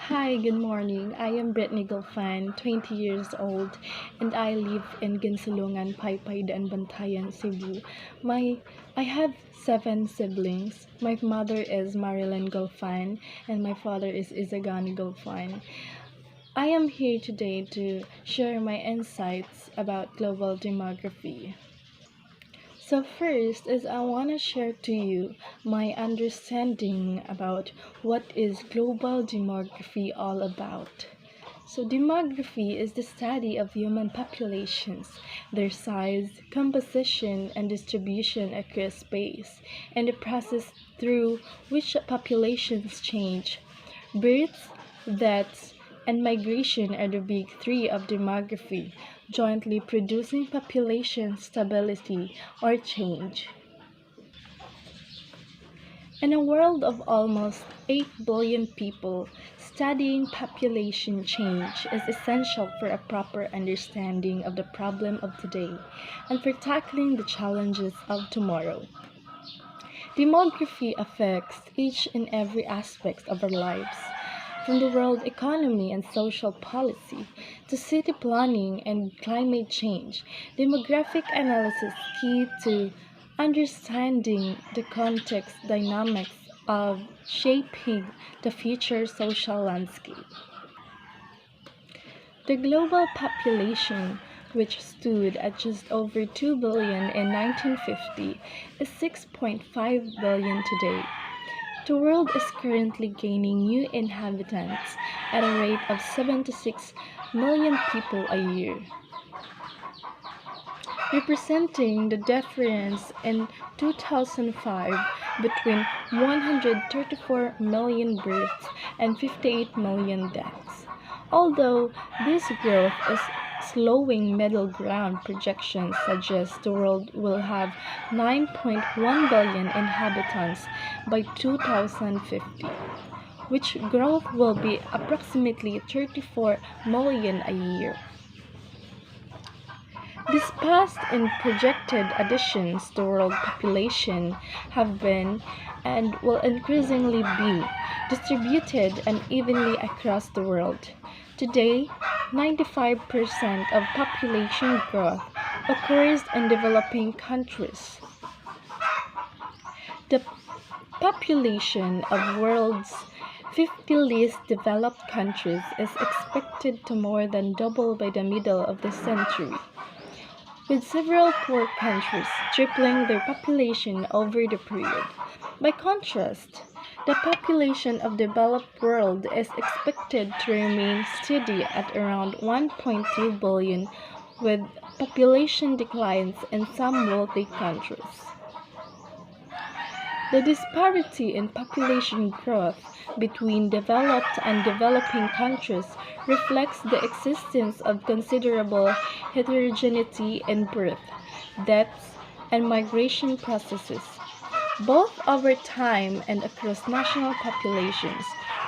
Hi, good morning. I am Brittany Golfan, 20 years old, and I live in Ginsalungan, Paypaydan, Bantayan, Cebu. I have seven siblings. My mother is Marilyn Golfan, and my father is Izagani Golfan. I am here today to share my insights about global demography. So first is I want to share to you my understanding about what is global demography all about. So demography is the study of human populations, their size, composition, and distribution across space, and the process through which populations change. Births, deaths, and migration are the big three of demography, jointly producing population stability or change. In a world of almost 8 billion people, studying population change is essential for a proper understanding of the problem of today and for tackling the challenges of tomorrow. Demography affects each and every aspect of our lives, from the world economy and social policy to city planning and climate change. Demographic analysis is key to understanding the context dynamics of shaping the future social landscape. The global population, which stood at just over 2 billion in 1950, is 6.5 billion today. The world is currently gaining new inhabitants at a rate of 76 million people a year, representing the difference in 2005 between 134 million births and 58 million deaths. Although this growth is slowing, middle ground projections suggest the world will have 9.1 billion inhabitants by 2050, which growth will be approximately 34 million a year. These past and projected additions to world population have been and will increasingly be distributed unevenly across the world. Today, 95% of population growth occurs in developing countries. The population of world's 50 least developed countries is expected to more than double by the middle of the century, with several poor countries tripling their population over the period. By contrast, the population of the developed world is expected to remain steady at around 1.2 billion, with population declines in some wealthy countries. The disparity in population growth between developed and developing countries reflects the existence of considerable heterogeneity in birth, deaths, and migration processes, both over time and across national populations,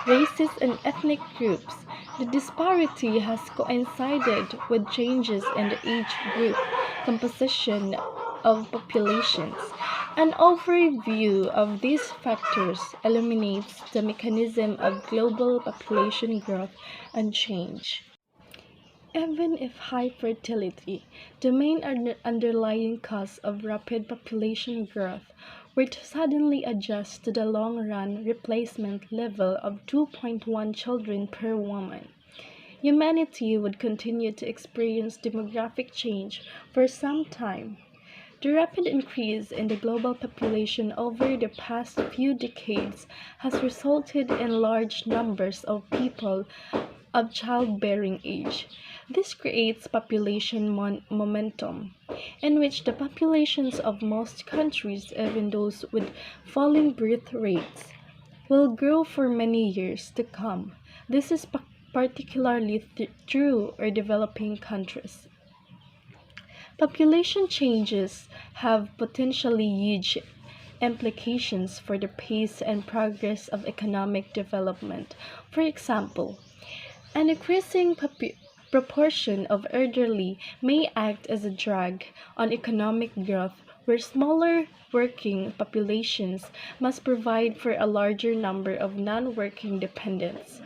races, and ethnic groups. The disparity has coincided with changes in the age group composition of populations. An overview of these factors illuminates the mechanism of global population growth and change. Even if high fertility, the main underlying cause of rapid population growth, were to suddenly adjust to the long-run replacement level of 2.1 children per woman, humanity would continue to experience demographic change for some time. The rapid increase in the global population over the past few decades has resulted in large numbers of people of childbearing age. This creates population momentum, in which the populations of most countries, even those with falling birth rates, will grow for many years to come. This is particularly true in developing countries. Population changes have potentially huge implications for the pace and progress of economic development. For example, an increasing proportion of elderly may act as a drag on economic growth, where smaller working populations must provide for a larger number of non-working dependents.